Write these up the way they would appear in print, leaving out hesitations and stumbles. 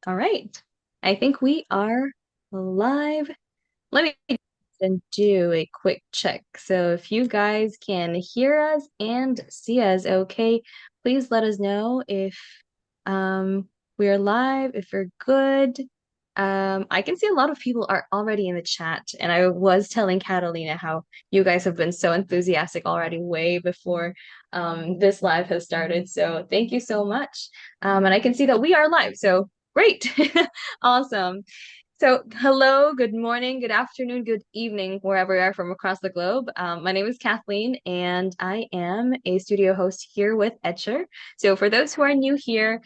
All right. I think we are live. Let me and do a quick check. So if you guys can hear us and see us okay, please let us know if um we are live, if we're good. I can see a lot of people are already in the chat, and I was telling Catalina how you guys have been so enthusiastic already way before this live has started. So thank you so much. And I can see that we are live. So great. Awesome. So, hello, good morning, good afternoon, good evening, wherever you are from across the globe. My name is Kathleen, and I am a studio host here with Etchr. So, for those who are new here,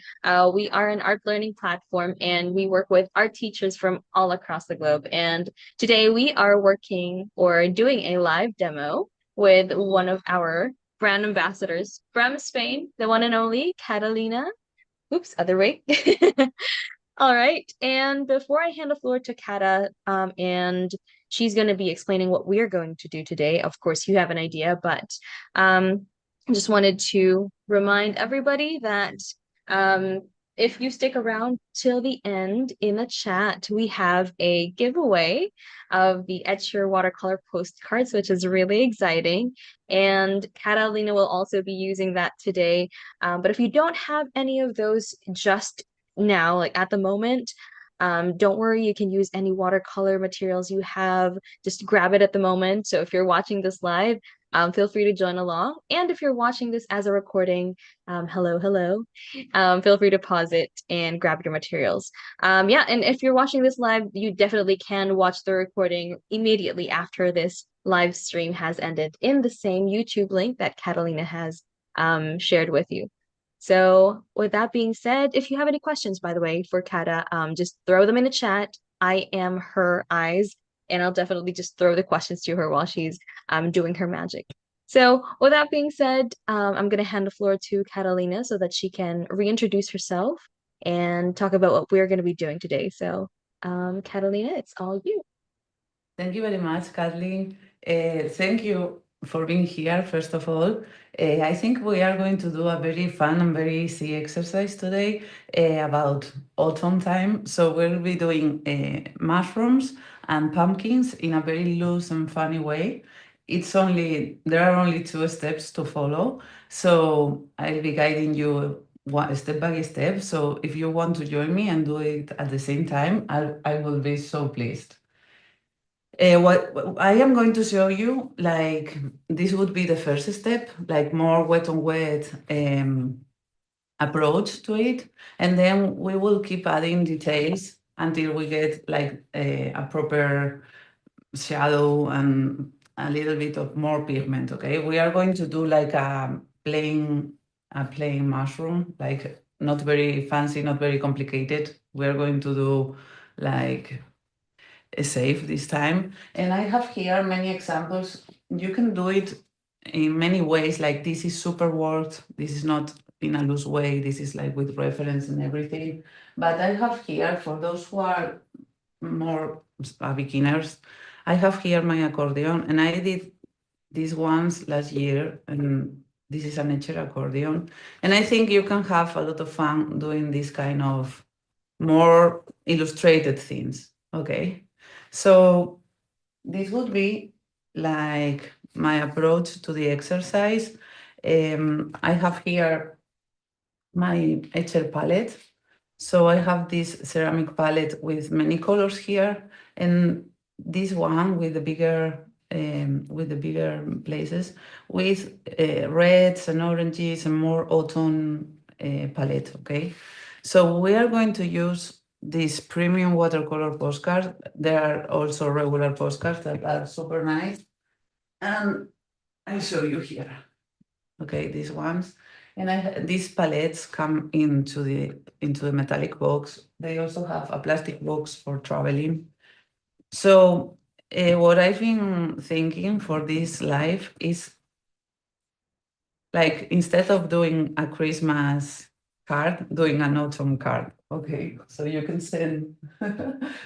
we are an art learning platform, and we work with art teachers from all across the globe. And today we are working or doing a live demo with one of our brand ambassadors from Spain, the one and only Catalina. Oops, other way. All right. And before I hand the floor to Kata, and she's going to be explaining what we're going to do today, of course, you have an idea, but I just wanted to remind everybody that um, if you stick around till the end in the chat, we have a giveaway of the Etchr Watercolor Postcards, which is really exciting. And Catalina will also be using that today. But if you don't have any of those just now, like at the moment. Don't worry, you can use any watercolor materials you have. Just grab it at the moment. So if you're watching this live, feel free to join along. And if you're watching this as a recording, hello, hello. Feel free to pause it and grab your materials. Yeah, and if you're watching this live, you definitely can watch the recording immediately after this live stream has ended in the same YouTube link that Catalina has shared with you. So with that being said, if you have any questions, by the way, for Kata, just throw them in the chat. I am her eyes, and I'll definitely just throw the questions to her while she's doing her magic. So with that being said, I'm going to hand the floor to Catalina so that she can reintroduce herself and talk about what we're going to be doing today. So Catalina, it's all you. Thank you very much, Kathleen. Thank you for being here, first of all. I think we are going to do a very fun and very easy exercise today about autumn time. So we'll be doing mushrooms and pumpkins in a very loose and funny way. There are only 2 steps to follow. So I'll be guiding you step by step. So if you want to join me and do it at the same time, I will be so pleased. What I am going to show you, like this would be the first step, like more wet on wet approach to it, and then we will keep adding details until we get like a proper shadow and a little bit of more pigment. Okay, we are going to do like a plain mushroom, like not very fancy, not very complicated. We are going to do like safe this time. And I have here many examples. You can do it in many ways, like this is super worked. This is not in a loose way. This is like with reference and everything. But I have here, for those who are more beginners, I have here my accordion, and I did these ones last year, and this is an Etchr accordion. And I think you can have a lot of fun doing this kind of more illustrated things. Okay. So this would be like my approach to the exercise. I have here my Etchr palette. So I have this ceramic palette with many colors here, and this one with the bigger places with reds and oranges and more autumn palette. Okay, so we are going to use this premium watercolor postcard. There are also regular postcards that are super nice, and I show you here. Okay, these ones. And these palettes come into the metallic box. They also have a plastic box for traveling. So what I've been thinking for this live is, like, instead of doing a Christmas card, doing an autumn card. Okay, so you can send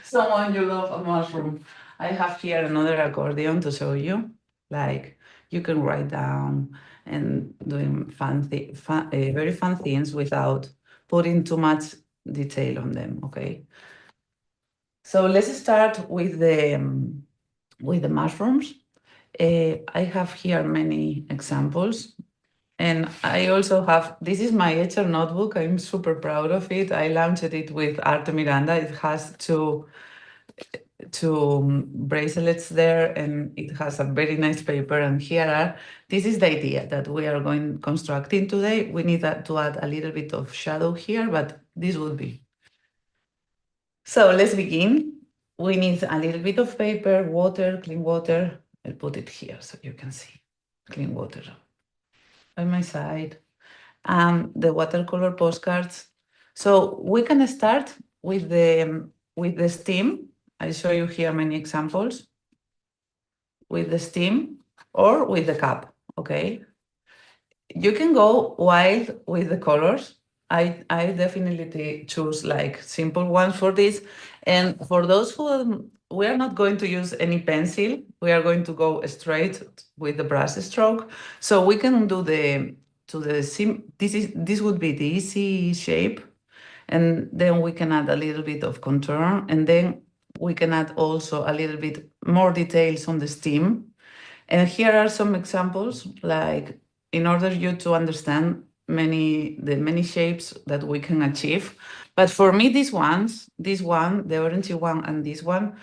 someone you love a mushroom. I have here another accordion to show you. Like, you can write down and doing very fun things without putting too much detail on them, okay? So let's start with the mushrooms. I have here many examples. And I also have, this is my Etchr notebook. I'm super proud of it. I launched it with Arte Miranda. It has two bracelets there, and it has a very nice paper. And this is the idea that we are going constructing today. We need to add a little bit of shadow here, but this would be. So let's begin. We need a little bit of paper, water, clean water. I'll put it here so you can see. Clean water by my side. The watercolor postcards. So we can start with the steam. I'll show you here many examples with the steam or with the cup, okay? You can go wild with the colors. I definitely choose like simple ones for this. And for those who we are not going to use any pencil, we are going to go straight with the brush stroke. So we can do this would be the easy shape, and then we can add a little bit of contour, and then we can add also a little bit more details on the steam. And here are some examples, like in order you to understand the many shapes that we can achieve. But for me, this one, the orangey one, and this one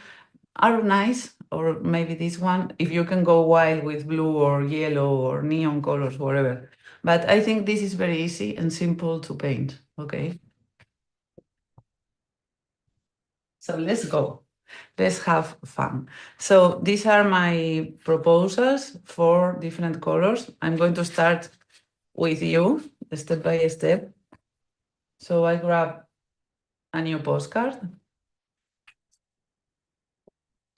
are nice, or maybe this one, if you can go wild with blue or yellow or neon colors, whatever. But I think this is very easy and simple to paint, okay? So let's go. Let's have fun. So these are my proposals for different colors. I'm going to start with you step by step. So I grab a new postcard.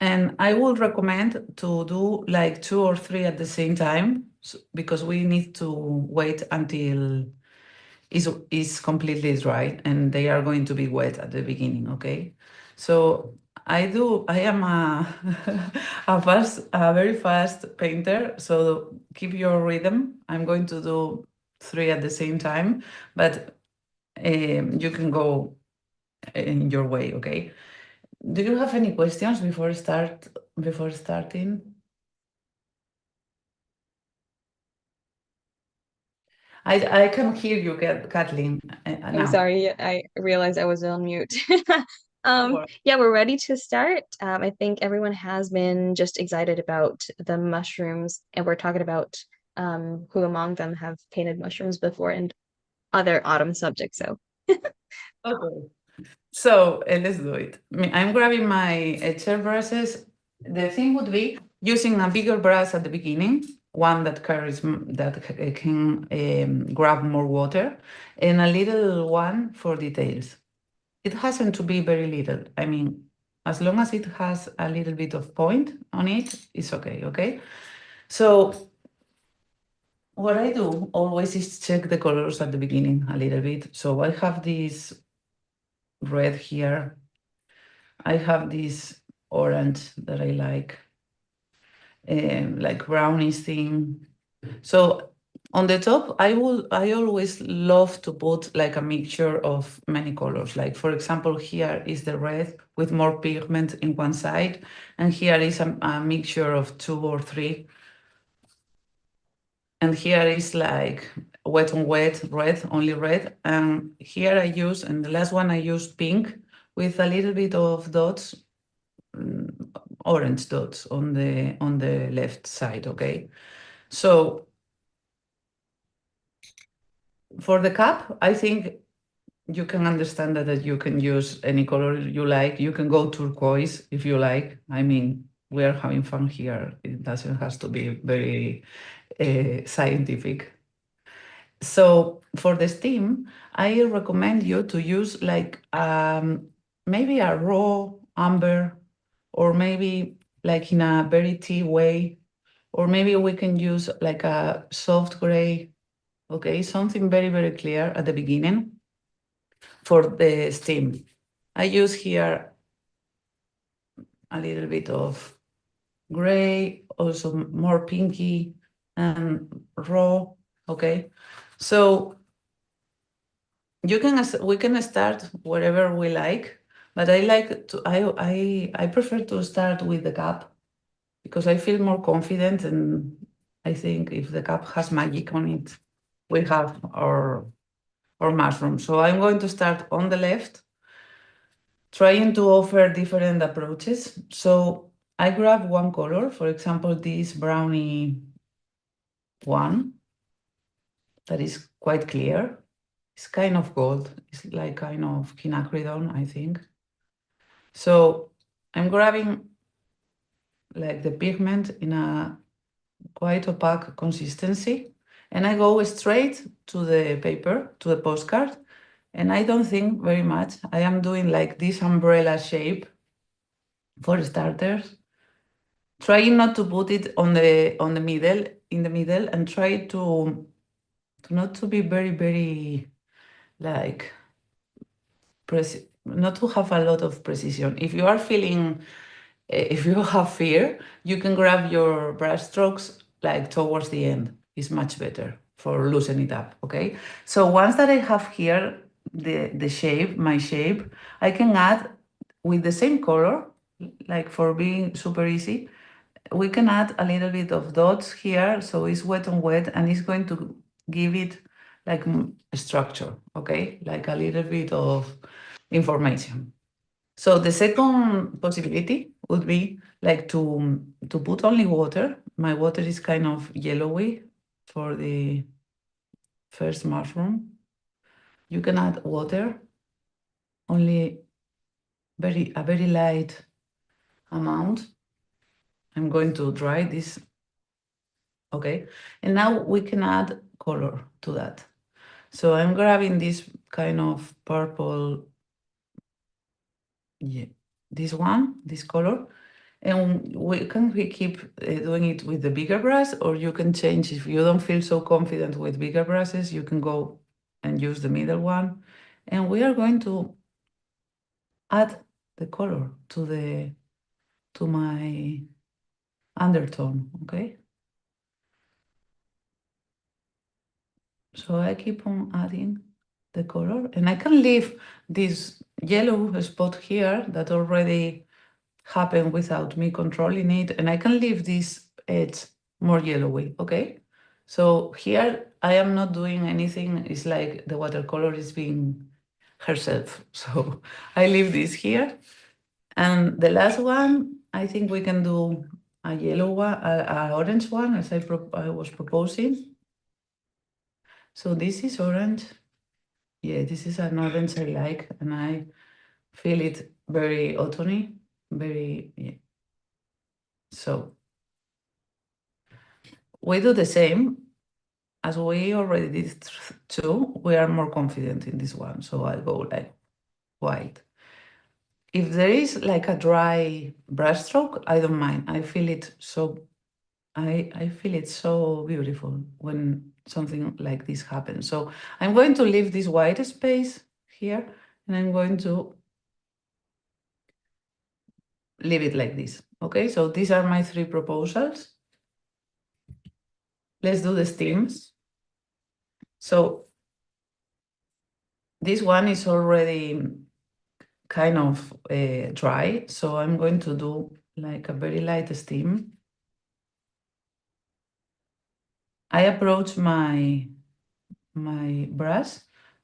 And I would recommend to do like 2 or 3 at the same time, because we need to wait until is completely dry, and they are going to be wet at the beginning, okay? So I am a very fast painter, so keep your rhythm. I'm going to do 3 at the same time, but you can go in your way, okay? Do you have any questions before starting? I can hear you, Kathleen, I'm now. sorry, I realized I was on mute. Don't worry. Yeah, we're ready to start. I think everyone has been just excited about the mushrooms, and we're talking about who among them have painted mushrooms before and other autumn subjects. So, Okay. So let's do it. I'm grabbing my Etchr brushes. The thing would be using a bigger brush at the beginning, one that can grab more water, and a little one for details. It hasn't to be very little. I mean, as long as it has a little bit of point on it, it's okay, okay? So what I do always is check the colors at the beginning a little bit. So I have this red here. I have this orange that I like brownish thing. So on the top, I always love to put like a mixture of many colors. Like for example, here is the red with more pigment in one side, and here is a mixture of 2 or 3. And here is like wet on wet, red, only red. And here and the last one I used pink with a little bit of dots, orange dots on the left side, okay? So for the cup, I think you can understand that you can use any color you like. You can go turquoise if you like. I mean, we are having fun here. It doesn't have to be very scientific. So for the steam, I recommend you to use like maybe a raw amber, or maybe like in a very tea way, or maybe we can use like a soft gray, okay, something very, very clear at the beginning for the steam. I use here a little bit of gray, also more pinky and raw, okay? So we can start wherever we like, but I prefer to start with the cup because I feel more confident, and I think if the cup has magic on it, we have our mushroom. So I'm going to start on the left, trying to offer different approaches. So I grab one color, for example, this brownie one that is quite clear. It's kind of gold. It's like kind of quinacridone, I think. So I'm grabbing like the pigment in a quite opaque consistency, and I go straight to the paper, to the postcard, and I don't think very much. I am doing like this umbrella shape for starters, trying not to put it on the middle, in the middle, and try to not to be very like not to have a lot of precision. If you are feeling if you have fear, you can grab your brush strokes like towards the end. It's much better for loosening it up, okay? So once that I have here the shape, my shape, I can add with the same color, like for being super easy, we can add a little bit of dots here, so it's wet on wet, and it's going to give it like a structure, okay? Like a little bit of information. So the second possibility would be like to put only water. My water is kind of yellowy for the first mushroom. You can add water, only a very light amount. I'm going to dry this. Okay, and now we can add color to that. So I'm grabbing this kind of purple, yeah, this color, and we keep doing it with the bigger brush, or you can change if you don't feel so confident with bigger brushes, you can go and use the middle one. And we are going to add the color to my undertone, okay? So I keep on adding the color, and I can leave this yellow spot here that already happened without me controlling it, and I can leave this edge more yellowy, okay? So here I am not doing anything. It's like the watercolor is being herself. So I leave this here. And the last one, I think we can do a yellow one, a orange one, as I was proposing. So this is orange. Yeah, this is an orange I like, and I feel it very autumny, very, yeah. So we do the same as we already did two. We are more confident in this one, so I go like white. If there is like a dry brush stroke, I don't mind. I feel it so I feel it so beautiful when something like this happens. So I'm going to leave this white space here, and I'm going to leave it like this. Okay, so these are my three proposals. Let's do the steams. So this one is already kind of dry, so I'm going to do like a very light steam. I approach my brush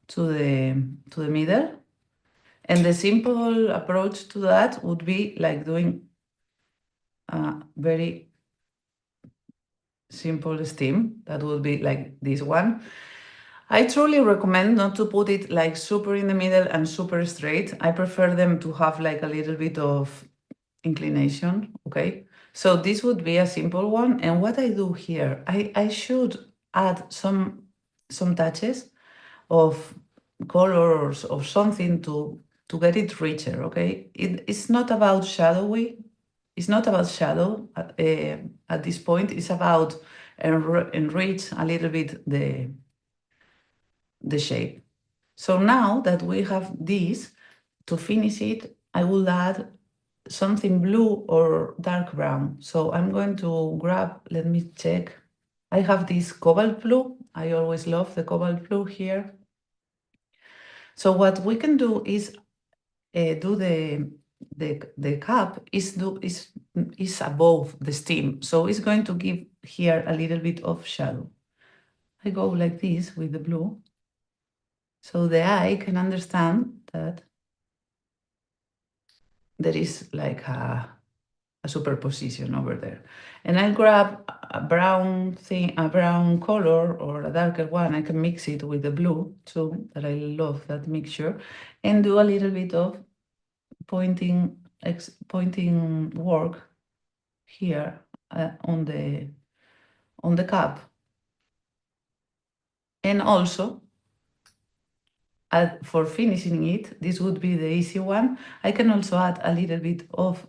to the middle, and the simple approach to that would be like doing a very simple steam. That would be like this one. I truly recommend not to put it like super in the middle and super straight. I prefer them to have like a little bit of inclination, okay? So this would be a simple one. And what I do here, I should add some touches of colors or something to get it richer, okay? It's not about shadowy. It's not about shadow at this point. It's about enrich a little bit the shape. So now that we have this, to finish it, I will add something blue or dark brown. So I'm going to grab, let me check. I have this cobalt blue. I always love the cobalt blue here. So what we can do is do the cup is above the steam, so it's going to give here a little bit of shadow. I go like this with the blue, so the eye can understand that there is like a superposition over there. And I'll grab a brown thing, a brown color or a darker one. I can mix it with the blue too, that I love that mixture, and do a little bit of pointing work here on the cup. And also, for finishing it, this would be the easy one. I can also add a little bit of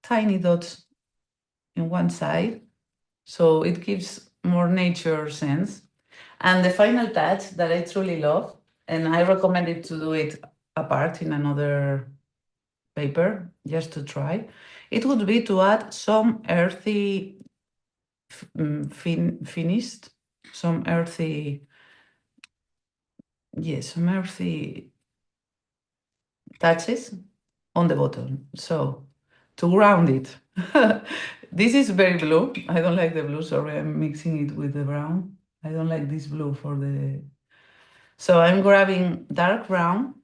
tiny dots in one side, so it gives more nature sense. And the final touch that I truly love, and I recommend it to do it apart in another paper just to try, it would be to add some earthy finished, some earthy, yes, some earthy touches on the bottom. So to ground it. This is very blue. I don't like the blue. Sorry, I'm mixing it with the brown. I don't like this blue for the... So I'm grabbing dark brown.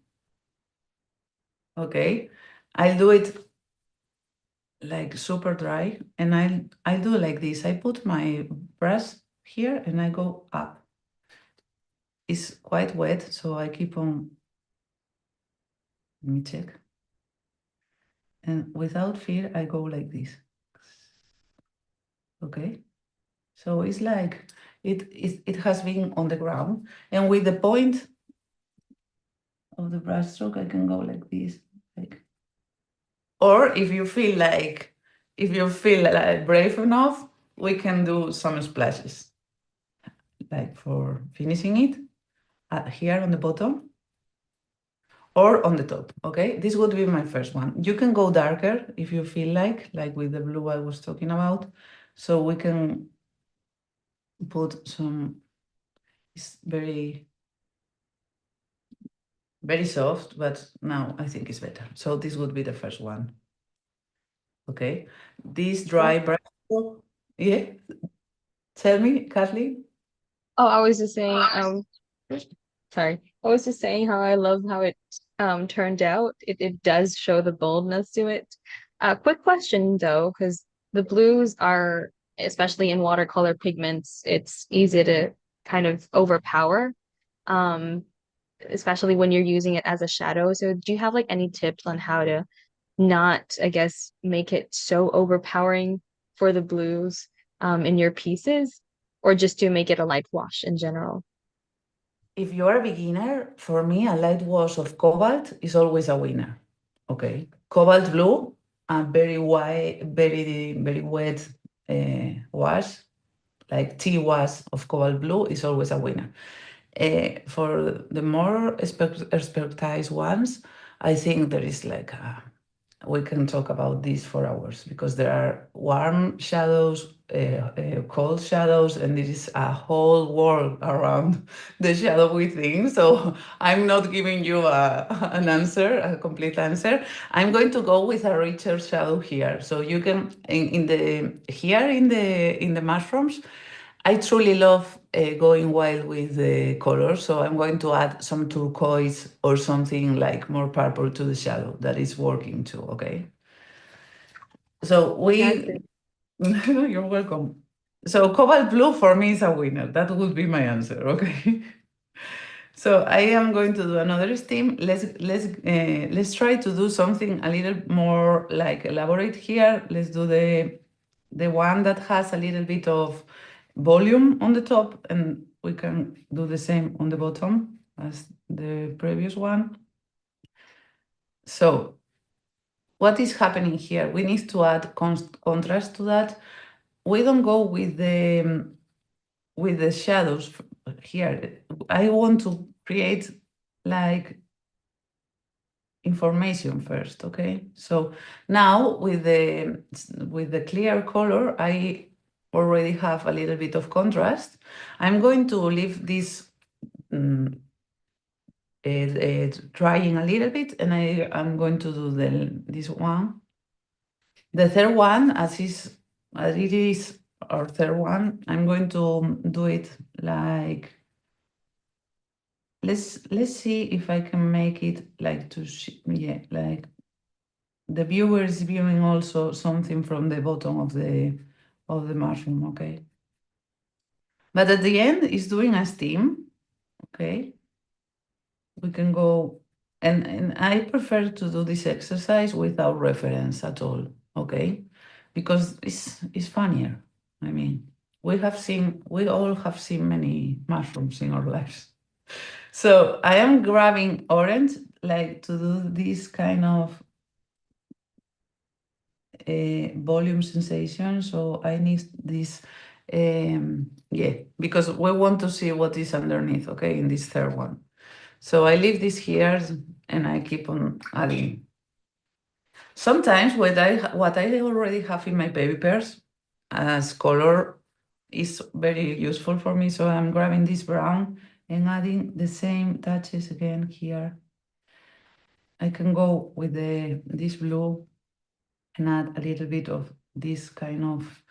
Okay. I'll do it like super dry, and I'll do like this. I put my brush here and I go up. It's quite wet, so I keep on... Let me check. And without fear, I go like this. Okay. So it's like it has been on the ground, and with the point of the brush stroke, I can go like this, like. Or if you feel like brave enough, we can do some splashes, like for finishing it here on the bottom or on the top. Okay, this would be my first one. You can go darker if you feel like with the blue I was talking about. So we can put some. It's very, very soft, but now I think it's better. So this would be the first one. Okay, this dry brush stroke. Yeah, tell me, Kathleen. Oh, I was just saying, sorry. I was just saying how I love how it turned out. It does show the boldness to it. Quick question though, because the blues are, especially in watercolor pigments, it's easy to kind of overpower, um, especially when you're using it as a shadow. So do you have like any tips on how to not, I guess, make it so overpowering for the blues in your pieces, or just to make it a light wash in general? If you're a beginner, for me, a light wash of cobalt is always a winner. Okay, cobalt blue, a very white, very wet wash, like tea wash of cobalt blue, is always a winner. For the more expertise ones, I think there is like we can talk about this for hours, because there are warm shadows, cold shadows, and there is a whole world around the shadowy thing. So I'm not giving you an answer, a complete answer. I'm going to go with a richer shadow here. So you can in the here in the mushrooms, I truly love going wild with the colors, so I'm going to add some turquoise or something like more purple to the shadow that is working too, okay? So Fantastic. you're welcome. So cobalt blue for me is a winner. That would be my answer, okay? So I am going to do another steam. Let's try to do something a little more like elaborate here. Let's do the one that has a little bit of volume on the top, and we can do the same on the bottom as the previous one. So what is happening here? We need to add contrast to that. We don't go with the shadows here. I want to create like information first, okay? So now with the clear color, I already have a little bit of contrast. I'm going to leave this drying a little bit, and I'm going to do this one. The third one, as it is our third one, I'm going to do it like, let's see if I can make it like yeah, like the viewer is viewing also something from the bottom of the mushroom, okay? But at the end, it's doing a steam, okay? We can go, and I prefer to do this exercise without reference at all, okay? Because it's funnier. I mean, we all have seen many mushrooms in our lives. So I am grabbing orange, like to do this kind of volume sensation. So I need this, yeah, because we want to see what is underneath, okay, in this third one. So I leave this here and I keep on adding. Sometimes what I already have in my baby pairs as color is very useful for me. So I'm grabbing this brown and adding the same touches again here. I can go with this blue and add a little bit of this kind of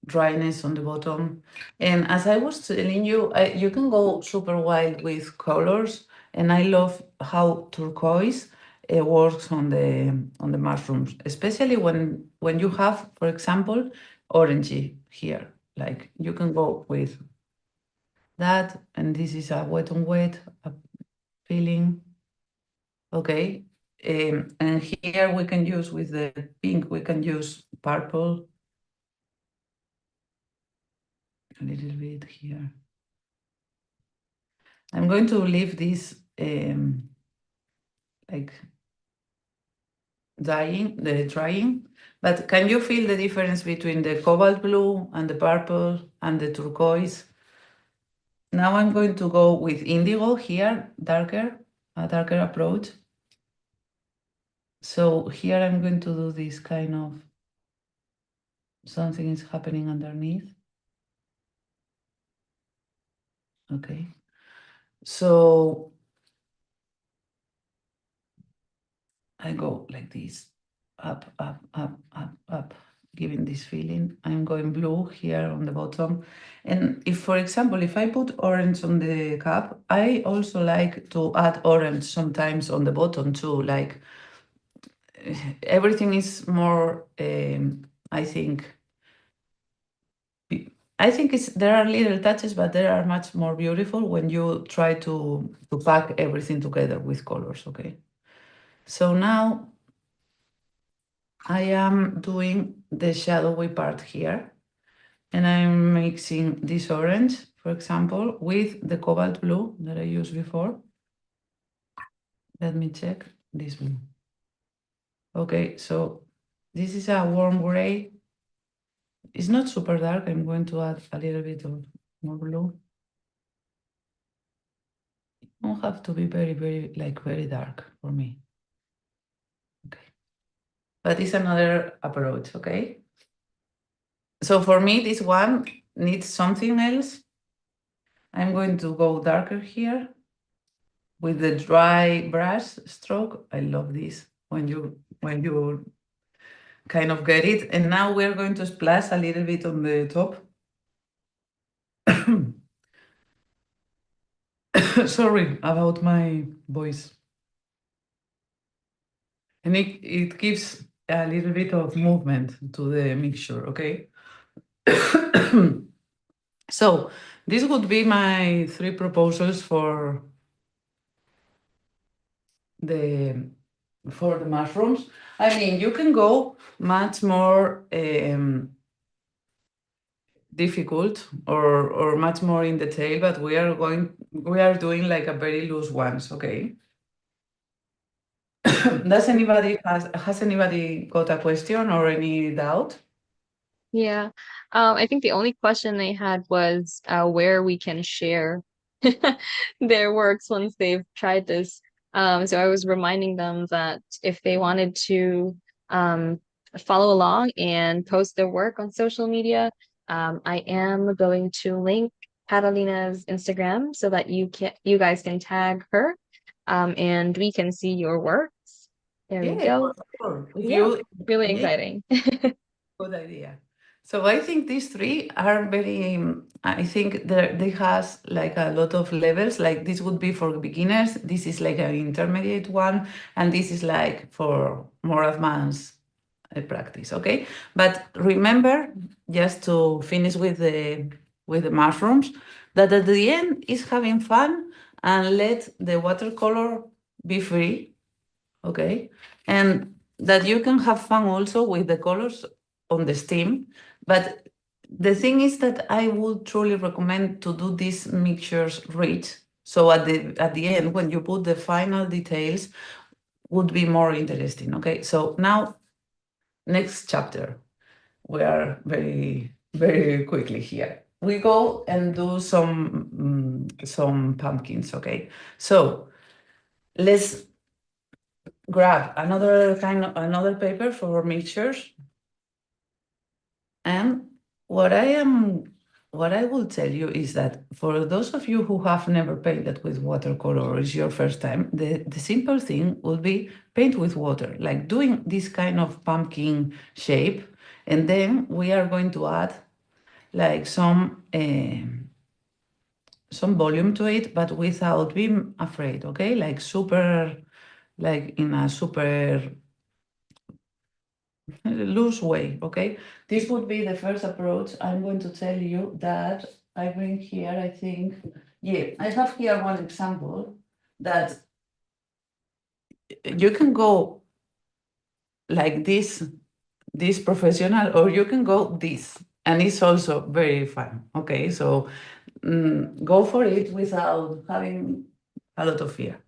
dryness on the bottom. And as I was telling you, you can go super wild with colors, and I love how turquoise works on the mushrooms, especially when you have, for example, orangey here. Like you can go with that, and this is a wet on wet feeling. Okay. And here we can use with the pink, we can use purple a little bit here. I'm going to leave this like drying, but can you feel the difference between the cobalt blue and the purple and the turquoise? Now I'm going to go with indigo here, a darker approach. So here I'm going to do this kind of something is happening underneath. Okay. So I go like this, up, up, up, up, up, giving this feeling. I'm going blue here on the bottom. And if, for example, if I put orange on the cup, I also like to add orange sometimes on the bottom too. Like everything is more, I think, there are little touches, but they are much more beautiful when you try to pack everything together with colors, okay? So now I am doing the shadowy part here, and I'm mixing this orange, for example, with the cobalt blue that I used before. Let me check this blue. Okay, so this is a warm gray. It's not super dark. I'm going to add a little bit of more blue. It don't have to be very, very dark for me. Okay, but it's another approach, okay? So for me, this one needs something else. I'm going to go darker here with the dry brush stroke. I love this when you kind of get it. And now we're going to splash a little bit on the top. Sorry about my voice. And it gives a little bit of movement to the mixture, okay? So this would be my 3 proposals for the mushrooms. I mean, you can go much more difficult or much more in detail, but we are doing like a very loose ones, okay? Has anybody got a question or any doubt? Yeah. I think the only question they had was where we can share their works once they've tried this. So I was reminding them that if they wanted to um, follow along and post their work on social media, I am going to link Catalina's Instagram so that you guys can tag her. and we can see your works. There we Yeah, go. for sure. If Yeah, you, really yeah, exciting. good idea. So I think these three are very, I think they has like a lot of levels. Like this would be for beginners. This is like an intermediate one. And this is like for more advanced practice. Okay. But remember, just to finish with the mushrooms, that at the end is having fun and let the watercolor be free. Okay. And that you can have fun also with the colors on the steam. But the thing is that I would truly recommend to do these mixtures rich. So at the end, when you put the final details, would be more interesting. Okay. So now next chapter. We are very quickly here. We go and do some pumpkins. Okay. So let's grab another paper for mixtures. And what I will tell you is that for those of you who have never painted with watercolor or is your first time, the simple thing would be paint with water, like doing this kind of pumpkin shape. And then we are going to add like some volume to it, but without being afraid, okay? Like super, like in a super loose way, okay? This would be the first approach. I'm going to tell you that I bring here, I think, yeah, I have here one example that you can go like this professional, or you can go this, and it's also very fun, okay? So go for it without having a lot of fear.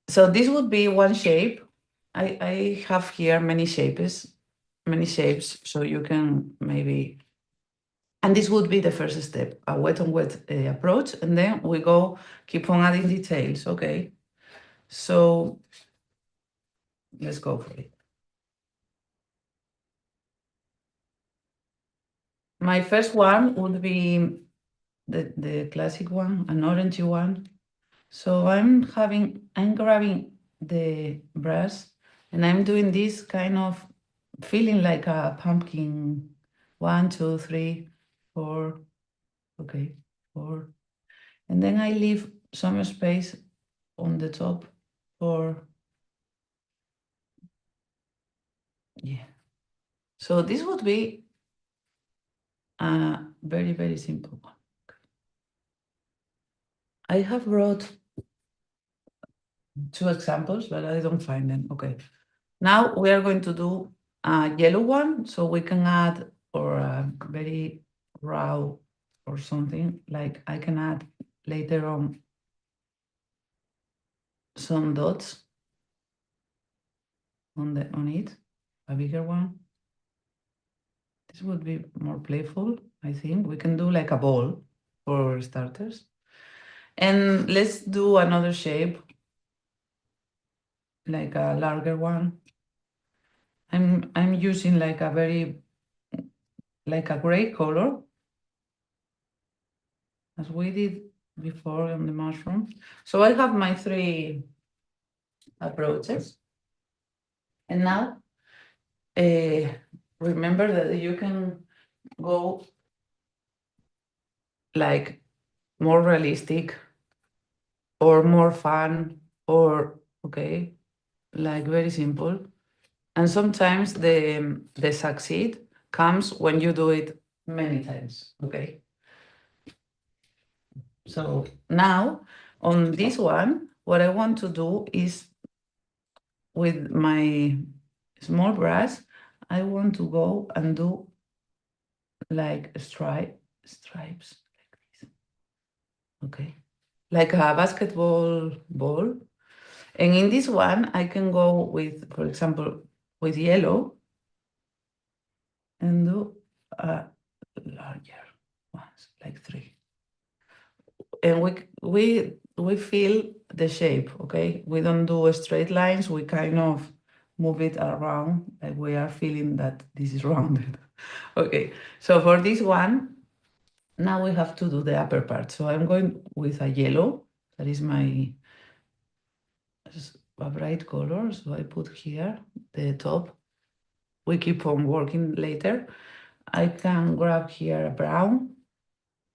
So this would be one shape. I have here many shapes, so you can maybe, and this would be the first step, a wet on wet approach, and then we go keep on adding details, okay? So let's go for it. My first one would be the classic one, an orangey one. So I'm grabbing the brush and I'm doing this kind of feeling like a pumpkin. 1, 2, 3, 4. Okay, 4. And then I leave some space on the top for, yeah. So this would be a very simple one. I have brought 2 examples, but I don't find them. Okay. Now we are going to do a yellow one, so we can add, or a very raw or something, like I can add later on some dots on it, a bigger one. This would be more playful, I think. We can do like a ball for starters. And let's do another shape, like a larger one. I'm using like a gray color, as we did before on the mushroom. So I have my 3 approaches. And now remember that you can go like more realistic or more fun, or okay, like very simple. And sometimes the succeed comes when you do it many times. Okay. So now on this one, what I want to do is with my small brush, I want to go and do like stripes like this. Okay. Like a basketball ball. And in this one, I can go with, for example, with yellow and do larger ones, like 3. And we feel the shape, okay? We don't do straight lines. We kind of move it around, like we are feeling that this is rounded. Okay, so for this one, now we have to do the upper part. So I'm going with a yellow. That is my a bright color, so I put here the top. We keep on working later. I can grab here a brown.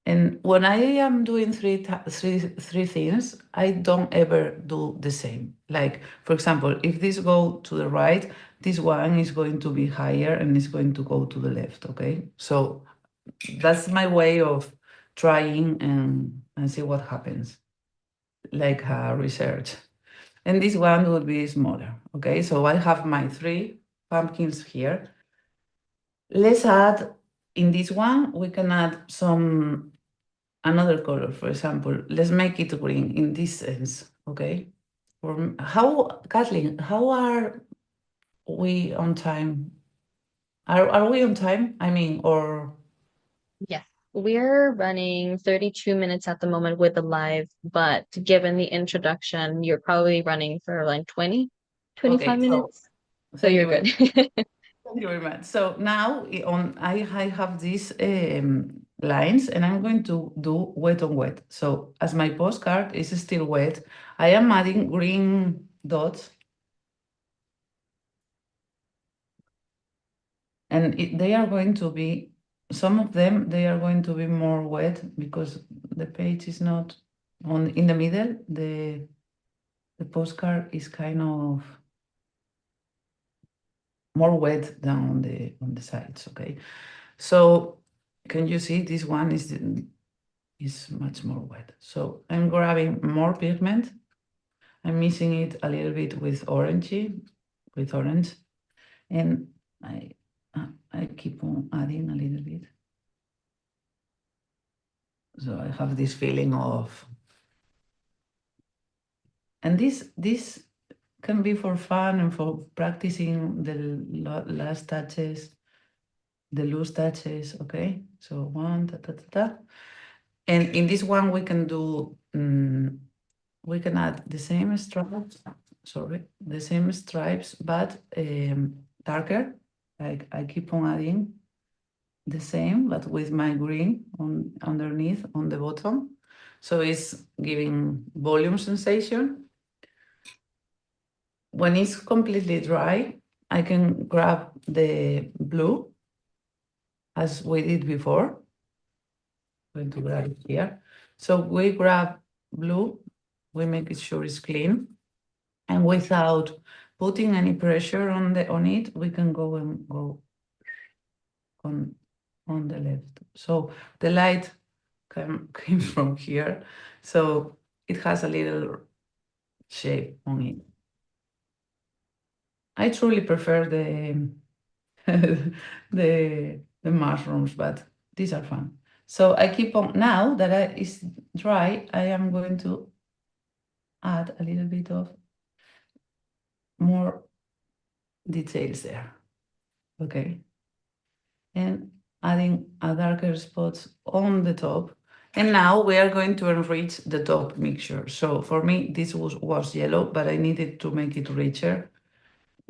And when I am doing three things, I don't ever do the same. Like, for example, if this go to the right, this one is going to be higher and it's going to go to the left, okay? So that's my way of trying and see what happens, like research. And this one would be smaller, okay? So I have my 3 pumpkins here. Let's add, in this one, we can add another color, for example. Let's make it green in this sense, okay? How, Kathleen, how are we on time? Are we on time? I mean, or Yes. We're running 32 minutes at the moment with the live, but given the introduction, you're probably running for like 20, 25 okay, so minutes. So thank you're you very good. much. Thank you very much. So now I have these lines and I'm going to do wet on wet. So as my postcard is still wet, I am adding green dots and they are going to be, some of them, they are going to be more wet because the page is not in the middle. The postcard is kind of more wet than on the sides, okay? So can you see this one is much more wet. So I'm grabbing more pigment. I'm mixing it a little bit with orangey, with orange, and I keep on adding a little bit. So I have this feeling of, and this can be for fun and for practicing the last touches, the loose touches, okay? So one, ta, ta, ta, ta. And in this one, we can do, we can add the same stripes, sorry, the same stripes, but darker. Like I keep on adding the same, but with my green underneath on the bottom. So it's giving volume sensation. When it's completely dry, I can grab the blue as we did before. I'm going to grab it here. So we grab blue, we make it sure it's clean. And without putting any pressure on it, we can go on the left. So the light came from here, so it has a little shape on it. I truly prefer the the mushrooms, but these are fun. So I keep on, now that it's dry, I am going to add a little bit of more details there, okay? And adding a darker spots on the top. And now we are going to enrich the top mixture. So for me, this was yellow, but I needed to make it richer.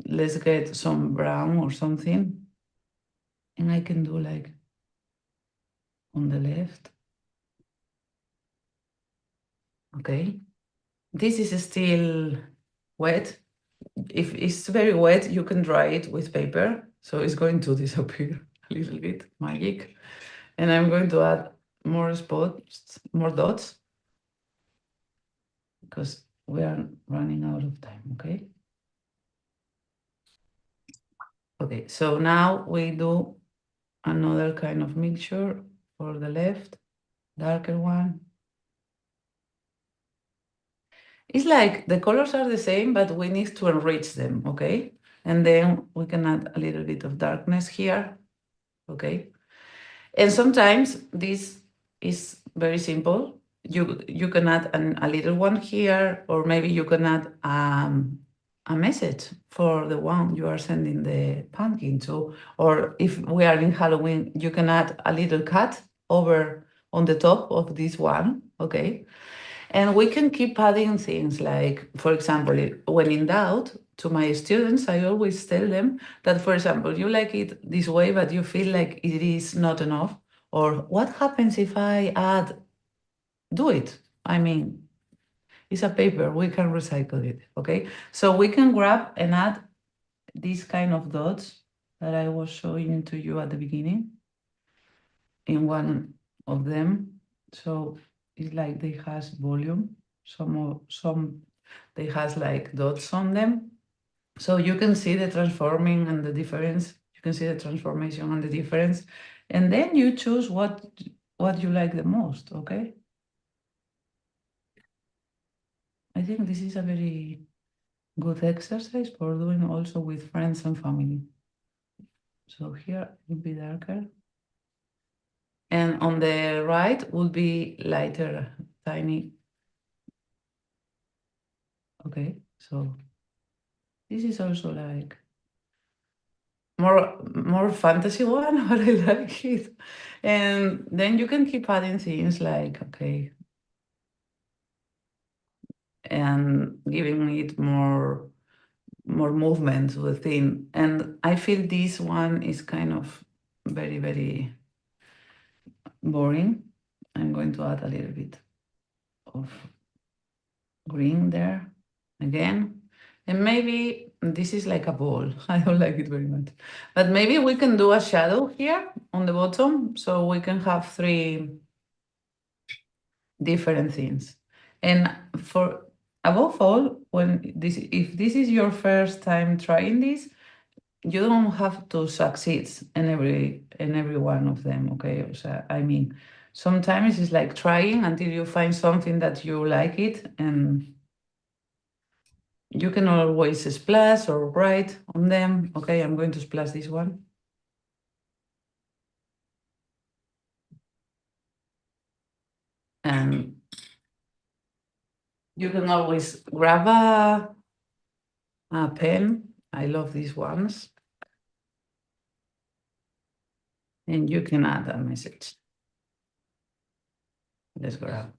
Let's get some brown or something. And I can do like on the left. Okay. This is still wet. If it's very wet, you can dry it with paper. So it's going to disappear a little bit, magic. And I'm going to add more spots, more dots, because we are running out of time, okay? Okay, so now we do another kind of mixture for the left, darker one. It's like the colors are the same, but we need to enrich them, okay? And then we can add a little bit of darkness here, okay? And sometimes this is very simple. You can add a little one here, or maybe you can add a message for the one you are sending the pumpkin to. Or if we are in Halloween, you can add a little cat over on the top of this one, okay? And we can keep adding things like, for example, when in doubt, to my students, I always tell them that, for example, you like it this way, but you feel like it is not enough. Or what happens if I add, do it? I mean, It's a paper, we can recycle it, okay? So we can grab and add these kind of dots that I was showing to you at the beginning in one of them. So it's like they has volume, some they has like dots on them. So you can see the transforming and the difference. You can see the transformation and the difference. And then you choose what you like the most, okay? I think this is a very good exercise for doing also with friends and family. So here it will be darker. And on the right will be lighter, tiny. Okay, so this is also like more fantasy one, but I like it. And then you can keep adding things like, okay, and giving it more movement to the thing. And I feel this one is kind of very, very boring. I'm going to add a little bit of green there again. And maybe this is like a ball. I don't like it very much. But maybe we can do a shadow here on the bottom so we can have 3 different things. And for above all, if this is your first time trying this, you don't have to succeed in every one of them, okay? So, I mean, sometimes it's like trying until you find something that you like it, and you can always splash or write on them. Okay, I'm going to splash this one. And you can always grab a pen. I love these ones. And you can add a message. Let's grab.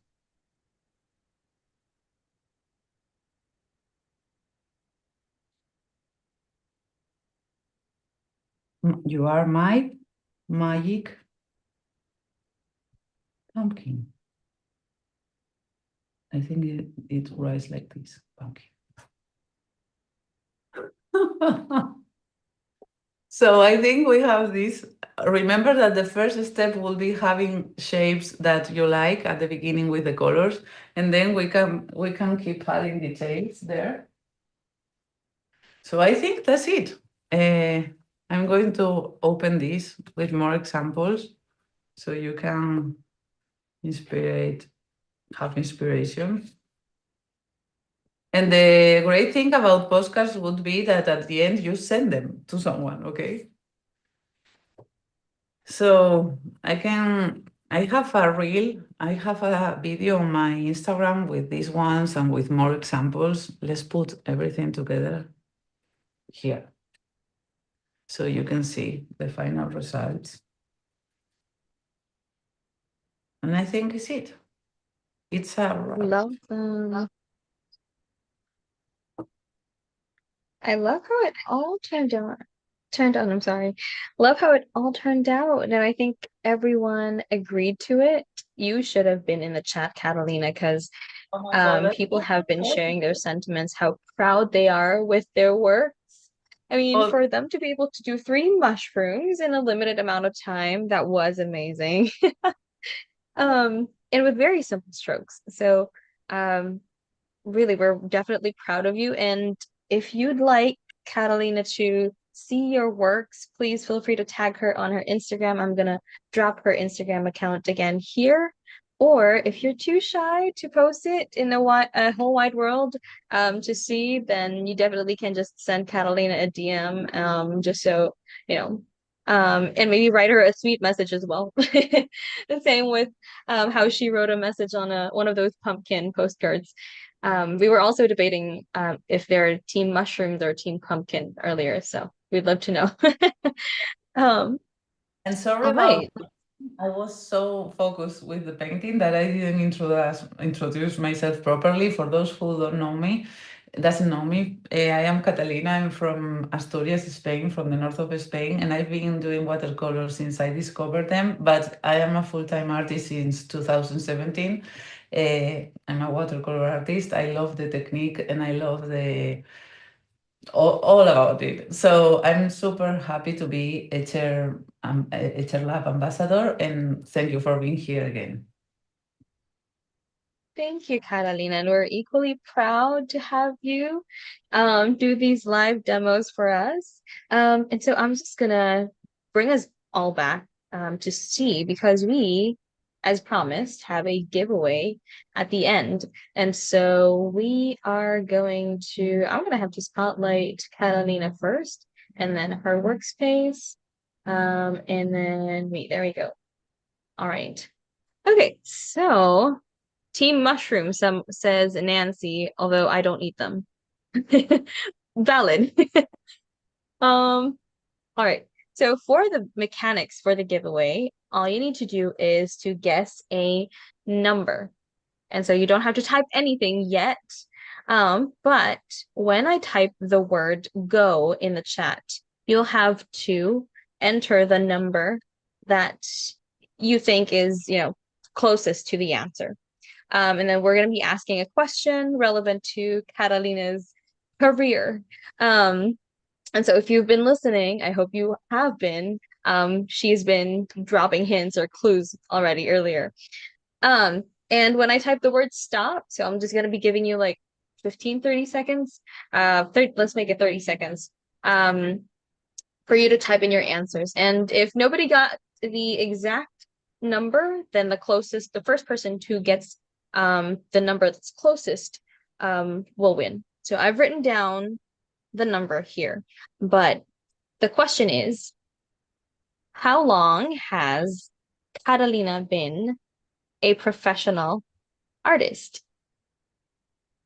You are my magic pumpkin. I think it writes like this, pumpkin. So I think we have this. Remember that the first step will be having shapes that you like at the beginning with the colors, and then we can keep adding details there. So I think that's it. I'm going to open this with more examples so you can have inspiration. And the great thing about postcards would be that at the end you send them to someone, okay? So I have a video on my Instagram with these ones and with more examples. Let's put everything together here so you can see the final results. And I think it's it. It's a wrap. Love them. I love how it all turned out, I'm sorry. Love how it all turned out. And I think everyone agreed to it. You should have been in the chat, Catalina, because Oh my God, people have been sharing their sentiments, how proud they are with their works. I mean, oh, for them to be able to do 3 mushrooms in a limited amount of time, that was amazing. And with very simple strokes. So, um, really, we're definitely proud of you. And if you'd like Catalina to see your works, please feel free to tag her on her Instagram. I'm gonna drop her Instagram account again here. Or if you're too shy to post it in a whole wide world to see, then you definitely can just send Catalina a DM just so you know and maybe write her a sweet message as well. The same with how she wrote a message on one of those pumpkin postcards. We were also debating if they're team mushrooms or team pumpkin earlier, so we'd love to know. um, and sorry all about right. I was so focused with the painting that I didn't introduce myself properly. For those who don't know me, doesn't know me, I am Catalina. I'm from Asturias, Spain, from the north of Spain, and I've been doing watercolors since I discovered them. But I am a full-time artist since 2017, I'm a watercolor artist. I love the technique and I love the all about it. So I'm super happy to be Etchr Lab ambassador, and thank you for being here again. Thank you, Catalina. And we're equally proud to have you do these live demos for us. And so I'm just gonna bring us all back to see because we, as promised, have a giveaway at the end. And so we are I'm gonna have to spotlight Catalina first and then her workspace. And then me, there we go. All right. Okay, so Team Mushroom says Nancy, although I don't eat them. Valid. Um, all right. So for the mechanics for the giveaway, all you need to do is to guess a number. And so you don't have to type anything yet. But when I type the word go in the chat, you'll have to enter the number that you think is, closest to the answer. And then we're going to be asking a question relevant to Catalina's career. And so if you've been listening, I hope you have been. She's been dropping hints or clues already earlier. And when I type the word stop, so I'm just going to be giving you like 15, 30 seconds. Let's make it 30 seconds for you to type in your answers. And if nobody got the exact number, then the first person who gets the number that's closest will win. So I've written down the number here, but the question is, how long has Catalina been a professional artist?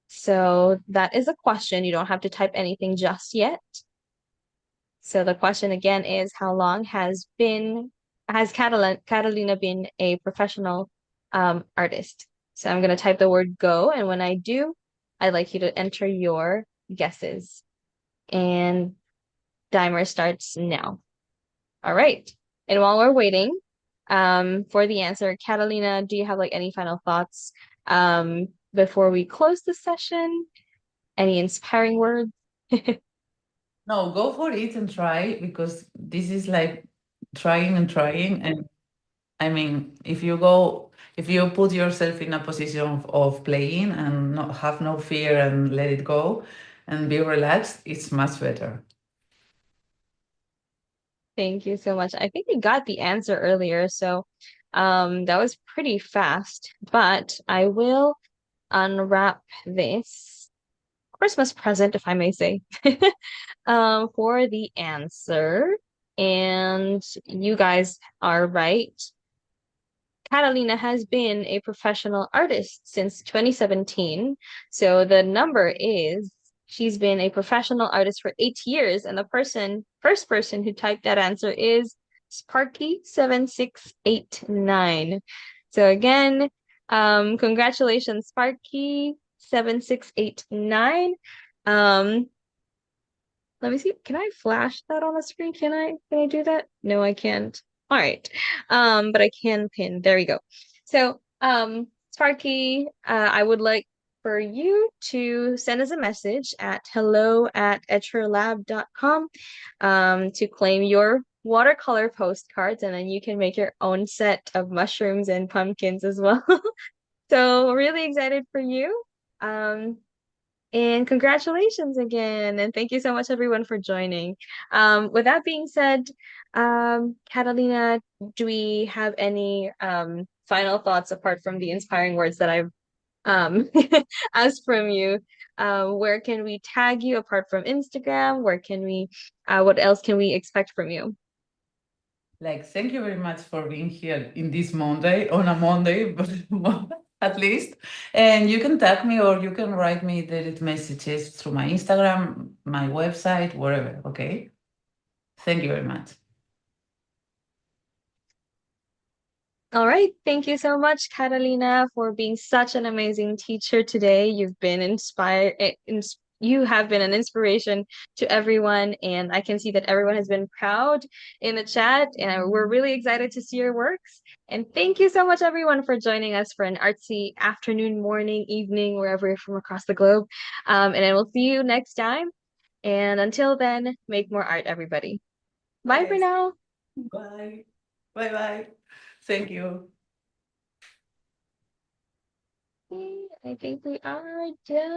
So that is a question. You don't have to type anything just yet. So the question again is, how long has Catalina been a professional artist? So I'm going to type the word go, and when I do, I'd like you to enter your guesses. And timer starts now. All right. And while we're waiting for the answer, Catalina, do you have like any final thoughts before we close the session? Any inspiring words? No, go for it and try, because this is like trying and trying. And I mean, if you put yourself in a position of playing and not have no fear and let it go and be relaxed, it's much better. Thank you so much. I think we got the answer earlier, so that was pretty fast, but I will unwrap this Christmas present, if I may say, for the answer. And you guys are right. Catalina has been a professional artist since 2017. So the number is she's been a professional artist for 8 years. And the first person who typed that answer is Sparky7689. So again, congratulations, Sparky7689. Let me see. Can I flash that on the screen? Can I do that? No, I can't. All right. But I can pin. There we go. So, Sparky, I would like for you to send us a message at hello@etchrlab.com to claim your watercolor postcards, and then you can make your own set of mushrooms and pumpkins as well. So really excited for you. And congratulations again. And thank you so much, everyone, for joining. With that being said, Catalina, do we have any final thoughts apart from the inspiring words that I've asked from you? Where can we tag you apart from Instagram? What else can we expect from you? Like, thank you very much for being here in this Monday, on a Monday, but at least. And you can tag me or you can write me direct messages through my Instagram, my website, wherever. Okay. Thank you very much. All right. Thank you so much, Catalina, for being such an amazing teacher today. You've been you have been an inspiration to everyone, and I can see that everyone has been proud in the chat, and we're really excited to see your works. And thank you so much, everyone, for joining us for an artsy afternoon, morning, evening, wherever you're from across the globe. And then we'll see you next time. And until then, make more art, everybody. Bye for Okay. now. Bye. Bye bye. Thank you. I think we are done.